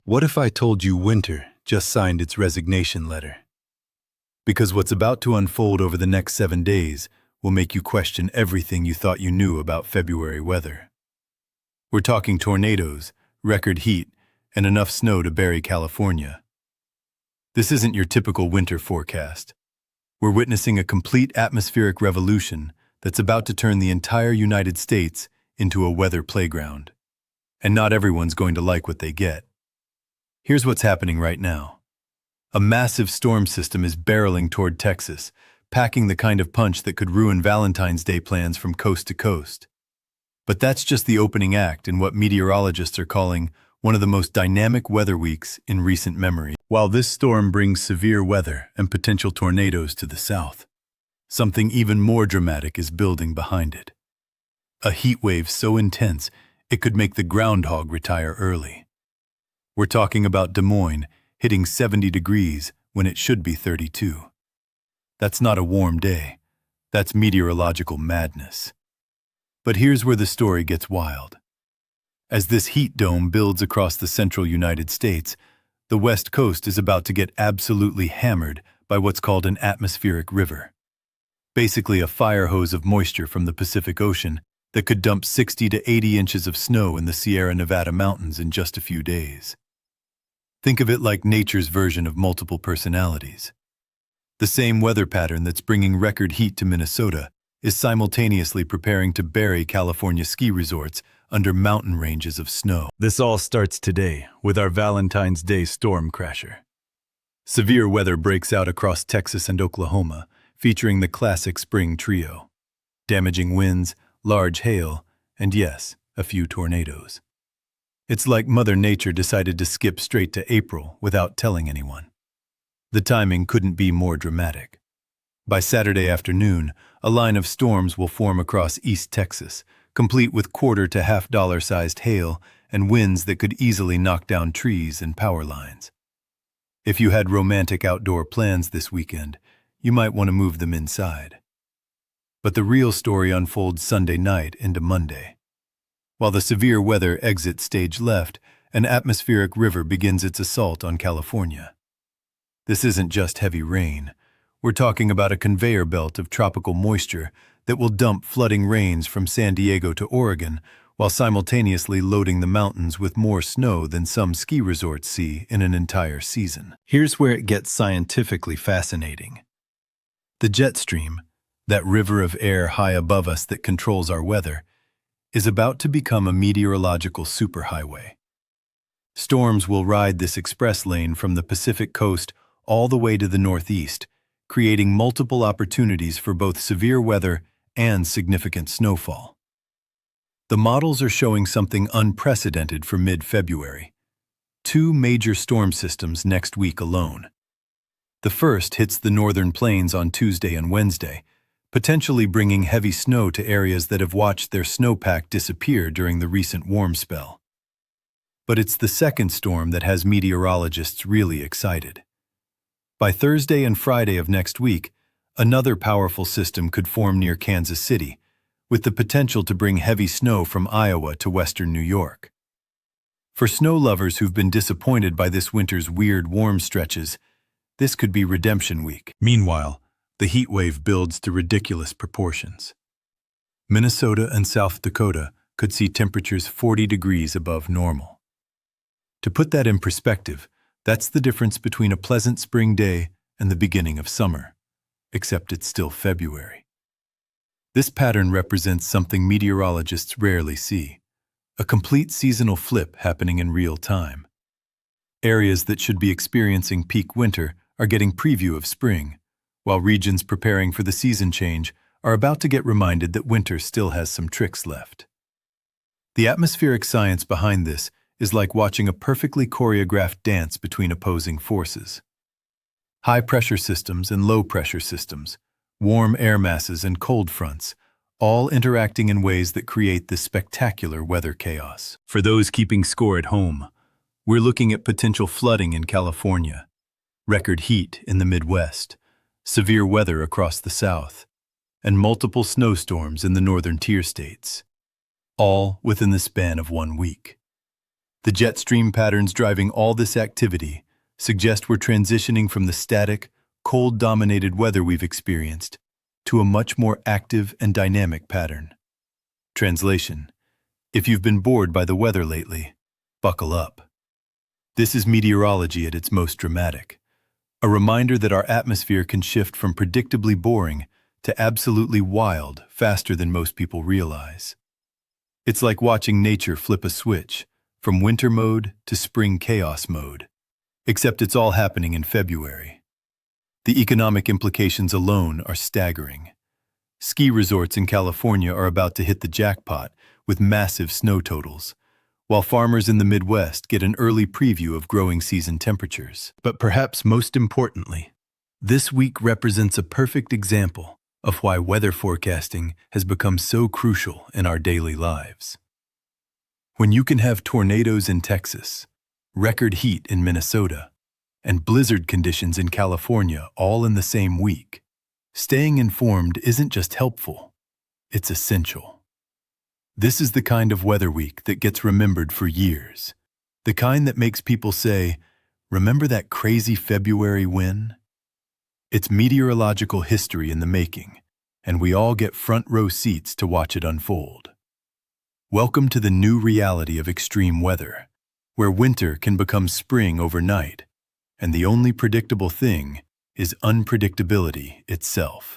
What if I told you winter just signed its resignation letter? Because what's about to unfold over the next 7 days will make you question everything you thought you knew about February weather. We're talking tornadoes, record heat, and enough snow to bury California. This isn't your typical winter forecast. We're witnessing a complete atmospheric revolution that's about to turn the entire United States into a weather playground. And not everyone's going to like what they get. Here's what's happening right now. A massive storm system is barreling toward Texas, packing the kind of punch that could ruin Valentine's Day plans from coast to coast. But that's just the opening act in what meteorologists are calling one of the most dynamic weather weeks in recent memory. While this storm brings severe weather and potential tornadoes to the south, something even more dramatic is building behind it. A heat wave so intense it could make the Groundhog retire early. We're talking about Des Moines hitting 70 degrees when it should be 32. That's not a warm day. That's meteorological madness. But here's where the story gets wild. As this heat dome builds across the central United States, the West Coast is about to get absolutely hammered by what's called an atmospheric river. Basically a fire hose of moisture from the Pacific Ocean that could dump 60 to 80 inches of snow in the Sierra Nevada mountains in just a few days. Think of it like nature's version of multiple personalities. The same weather pattern that's bringing record heat to Minnesota is simultaneously preparing to bury California ski resorts under mountain ranges of snow. This all starts today with our Valentine's Day storm crasher. Severe weather breaks out across Texas and Oklahoma, featuring the classic spring trio: damaging winds, large hail, and yes, a few tornadoes. It's like Mother Nature decided to skip straight to April without telling anyone. The timing couldn't be more dramatic. By Saturday afternoon, a line of storms will form across East Texas, complete with quarter to half-dollar-sized hail and winds that could easily knock down trees and power lines. If you had romantic outdoor plans this weekend, you might want to move them inside. But the real story unfolds Sunday night into Monday. While the severe weather exits stage left, an atmospheric river begins its assault on California. This isn't just heavy rain. We're talking about a conveyor belt of tropical moisture that will dump flooding rains from San Diego to Oregon, while simultaneously loading the mountains with more snow than some ski resorts see in an entire season. Here's where it gets scientifically fascinating. The jet stream, that river of air high above us that controls our weather, is about to become a meteorological superhighway. Storms will ride this express lane from the Pacific coast all the way to the northeast, creating multiple opportunities for both severe weather and significant snowfall. The models are showing something unprecedented for mid-February: 2 major storm systems next week alone. The first hits the northern plains on Tuesday and Wednesday, potentially bringing heavy snow to areas that have watched their snowpack disappear during the recent warm spell. But it's the second storm that has meteorologists really excited. By Thursday and Friday of next week, another powerful system could form near Kansas City, with the potential to bring heavy snow from Iowa to western New York. For snow lovers who've been disappointed by this winter's weird warm stretches, this could be redemption week. Meanwhile, the heat wave builds to ridiculous proportions. Minnesota and South Dakota could see temperatures 40 degrees above normal. To put that in perspective, that's the difference between a pleasant spring day and the beginning of summer, except it's still February. This pattern represents something meteorologists rarely see: a complete seasonal flip happening in real time. Areas that should be experiencing peak winter are getting preview of spring, while regions preparing for the season change are about to get reminded that winter still has some tricks left. The atmospheric science behind this is like watching a perfectly choreographed dance between opposing forces. High-pressure systems and low-pressure systems, warm air masses and cold fronts, all interacting in ways that create this spectacular weather chaos. For those keeping score at home, we're looking at potential flooding in California, record heat in the Midwest, severe weather across the South, and multiple snowstorms in the northern tier states, all within the span of 1 week. The jet stream patterns driving all this activity suggest we're transitioning from the static, cold-dominated weather we've experienced to a much more active and dynamic pattern. Translation: if you've been bored by the weather lately, buckle up. This is meteorology at its most dramatic, a reminder that our atmosphere can shift from predictably boring to absolutely wild faster than most people realize. It's like watching nature flip a switch from winter mode to spring chaos mode, except it's all happening in February. The economic implications alone are staggering. Ski resorts in California are about to hit the jackpot with massive snow totals, while farmers in the Midwest get an early preview of growing season temperatures. But perhaps most importantly, this week represents a perfect example of why weather forecasting has become so crucial in our daily lives. When you can have tornadoes in Texas, record heat in Minnesota, and blizzard conditions in California all in the same week, staying informed isn't just helpful, it's essential. This is the kind of weather week that gets remembered for years, the kind that makes people say, "Remember that crazy February when?" It's meteorological history in the making, and we all get front row seats to watch it unfold. Welcome to the new reality of extreme weather, where winter can become spring overnight, and the only predictable thing is unpredictability itself.